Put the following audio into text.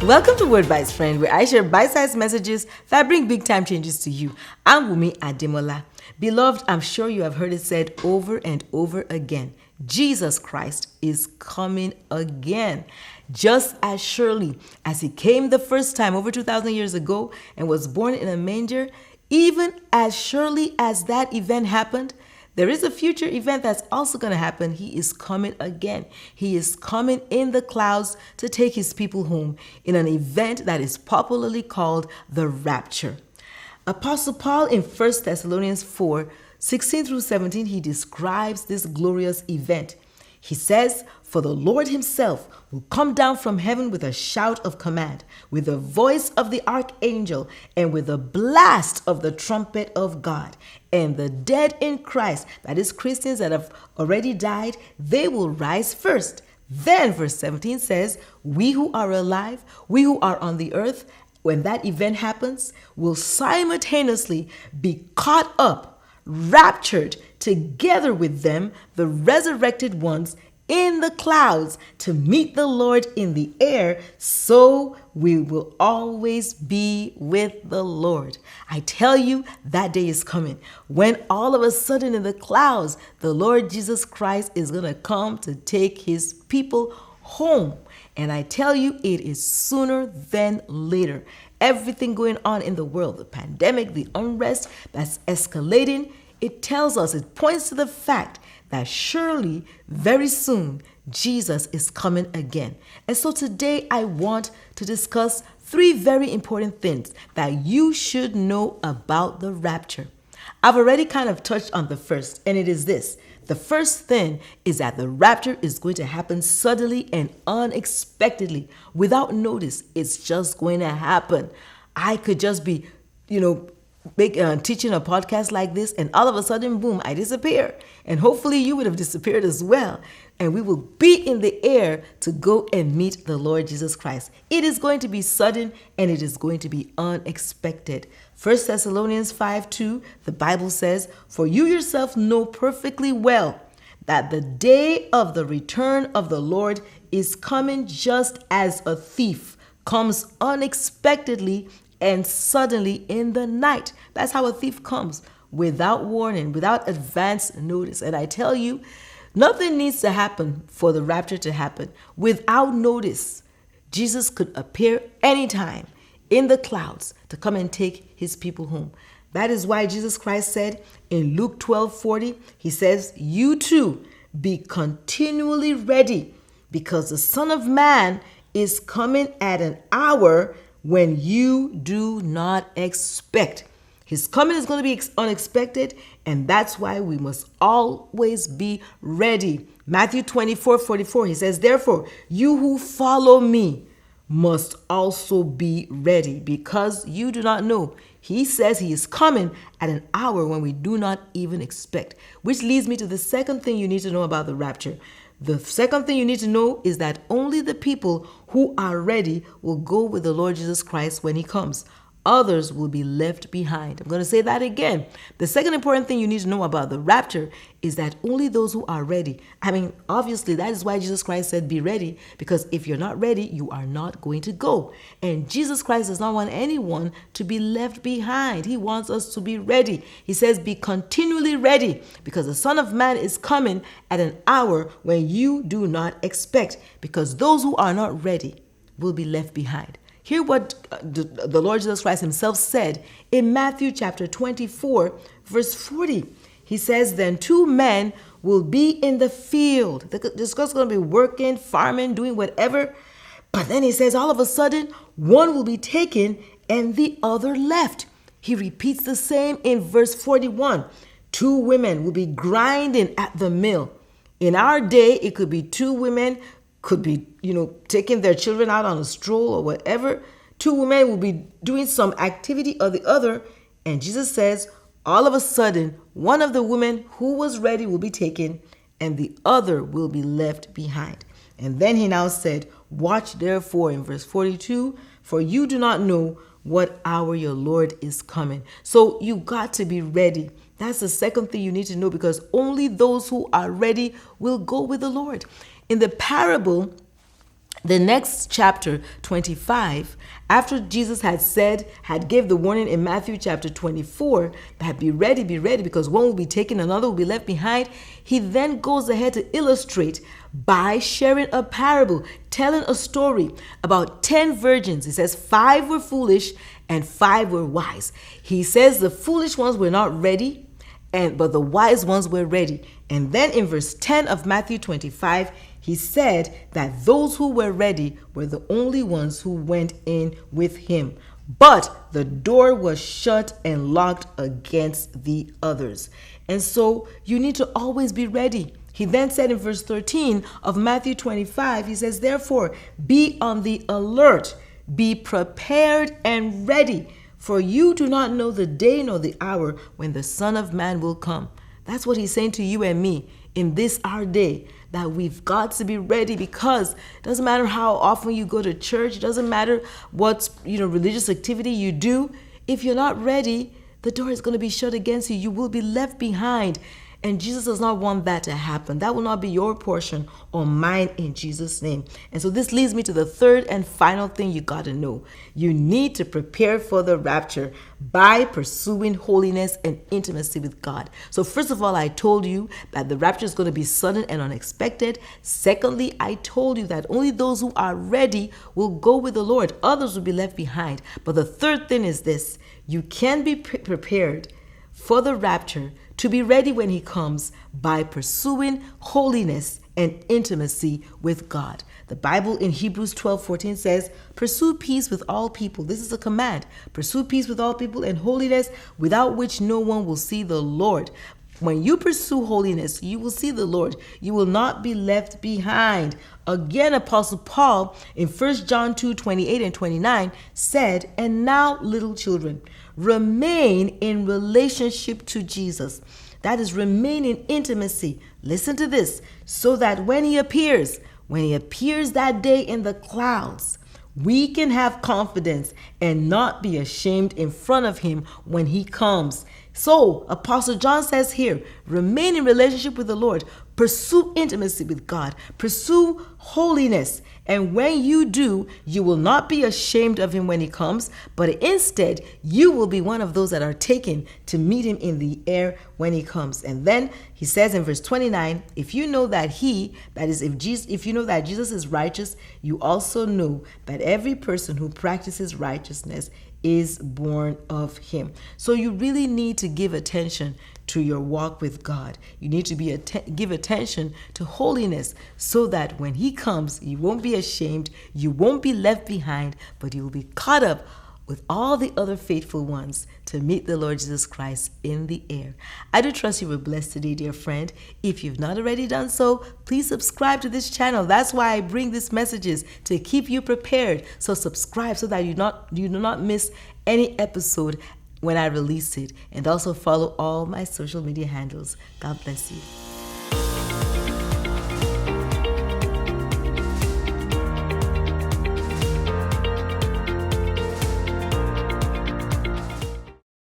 Welcome to Word Bites, friend, where I share bite-sized messages that bring big-time changes to you. I'm Wumi Ademola. Beloved, I'm sure you have heard it said over and over again. Jesus Christ is coming again. Just as surely as he came the first time over 2,000 years ago and was born in a manger, even as surely as that event happened, there is a future event that's also going to happen. He is coming again. He is coming in the clouds to take his people home in an event that is popularly called the rapture. Apostle Paul in 1 Thessalonians 4:16 through 17, he describes this glorious event. He says, "For the Lord himself will come down from heaven with a shout of command, with the voice of the archangel, and with the blast of the trumpet of God. And the dead in Christ," that is Christians that have already died, "they will rise first. Then," verse 17 says, "we who are alive, we who are on the earth, when that event happens, will simultaneously be caught up, raptured together with them, the resurrected ones, in the clouds to meet the Lord in the air, so we will always be with the Lord." I tell you, that day is coming when all of a sudden in the clouds, the Lord Jesus Christ is going to come to take his people home. And I tell you, it is sooner than later. Everything going on in the world, the pandemic, the unrest that's escalating, it tells us, it points to the fact that surely, very soon, Jesus is coming again. And so today I want to discuss three very important things that you should know about the rapture. I've already kind of touched on the first, and it is this. The first thing is that the rapture is going to happen suddenly and unexpectedly, without notice. It's just going to happen. I could just be, teaching a podcast like this, and all of a sudden, boom, I disappear. And hopefully you would have disappeared as well. And we will be in the air to go and meet the Lord Jesus Christ. It is going to be sudden and it is going to be unexpected. 1 Thessalonians 5:2, the Bible says, "For you yourself know perfectly well that the day of the return of the Lord is coming just as a thief comes unexpectedly and suddenly in the night." That's how a thief comes, without warning, without advance notice. And I tell you, nothing needs to happen for the rapture to happen. Without notice, Jesus could appear anytime in the clouds to come and take his people home. That is why Jesus Christ said in Luke 12:40, he says, "You too be continually ready, because the Son of Man is coming at an hour when you do not expect." His coming is going to be unexpected, and that's why we must always be ready. Matthew 24:44, he says, "Therefore, you who follow me must also be ready, because you do not know." He says he is coming at an hour when we do not even expect. Which leads me to the second thing you need to know about the rapture. The second thing you need to know is that only the people who are ready will go with the Lord Jesus Christ when he comes. Others will be left behind. I'm going to say that again. The second important thing you need to know about the rapture is that only those who are ready. Obviously, that is why Jesus Christ said, "Be ready," because if you're not ready, you are not going to go. And Jesus Christ does not want anyone to be left behind. He wants us to be ready. He says, "Be continually ready, because the Son of Man is coming at an hour when you do not expect," because those who are not ready will be left behind. Hear what the Lord Jesus Christ himself said in Matthew chapter 24, verse 40. He says, "Then two men will be in the field." They're just going to be working, farming, doing whatever. But then he says, all of a sudden, one will be taken and the other left. He repeats the same in verse 41. Two women will be grinding at the mill. In our day, it could be two women, could be, taking their children out on a stroll or whatever. Two women will be doing some activity or the other. And Jesus says, all of a sudden, one of the women who was ready will be taken and the other will be left behind. And then he now said, "Watch therefore," in verse 42, "for you do not know what hour your Lord is coming." So you got to be ready. That's the second thing you need to know, because only those who are ready will go with the Lord. In the parable The next chapter 25, after Jesus had gave the warning in Matthew chapter 24 that be ready, because one will be taken, another will be left behind. He then goes ahead to illustrate by sharing a parable, telling a story about 10 virgins. He says 5 were foolish and 5 were wise. He says the foolish ones were not ready, but the wise ones were ready. And then in verse 10 of Matthew 25, he said that those who were ready were the only ones who went in with him. But the door was shut and locked against the others. And so you need to always be ready. He then said in verse 13 of Matthew 25, he says, therefore, be on the alert, be prepared and ready, for you do not know the day nor the hour when the Son of Man will come. That's what he's saying to you and me in this our day, that we've got to be ready, because it doesn't matter how often you go to church, it doesn't matter what religious activity you do. If you're not ready, the door is going to be shut against you. You will be left behind. And Jesus does not want that to happen. That will not be your portion or mine in Jesus' name. And so this leads me to the third and final thing you got to know. You need to prepare for the rapture by pursuing holiness and intimacy with God. So first of all, I told you that the rapture is going to be sudden and unexpected. Secondly, I told you that only those who are ready will go with the Lord. Others will be left behind. But the third thing is this: you can be prepared for the rapture, to be ready when he comes, by pursuing holiness and intimacy with God. The Bible in Hebrews 12:14 says, pursue peace with all people. This is a command. Pursue peace with all people and holiness, without which no one will see the Lord. When you pursue holiness, you will see the Lord. You will not be left behind. Again, Apostle Paul in 1 John 2:28 and 29 said, and now, little children, remain in relationship to Jesus. That is, remain in intimacy. Listen to this. So that when he appears that day in the clouds, we can have confidence and not be ashamed in front of him when he comes. So Apostle John says here, remain in relationship with the Lord. Pursue intimacy with God. Pursue holiness. And when you do, you will not be ashamed of him when he comes, but instead you will be one of those that are taken to meet him in the air when he comes. And then he says in verse 29, if you know that if you know that Jesus is righteous, you also know that every person who practices righteousness is born of him. So you really need to give attention to your walk with God. You need to give attention to holiness, so that when he comes, you won't be ashamed, you won't be left behind, but you will be caught up with all the other faithful ones to meet the Lord Jesus Christ in the air. I do trust you were blessed today, dear friend. If you've not already done so, please subscribe to this channel. That's why I bring these messages, to keep you prepared. So subscribe so that you do not miss any episode when I release it. And also follow all my social media handles. God bless you.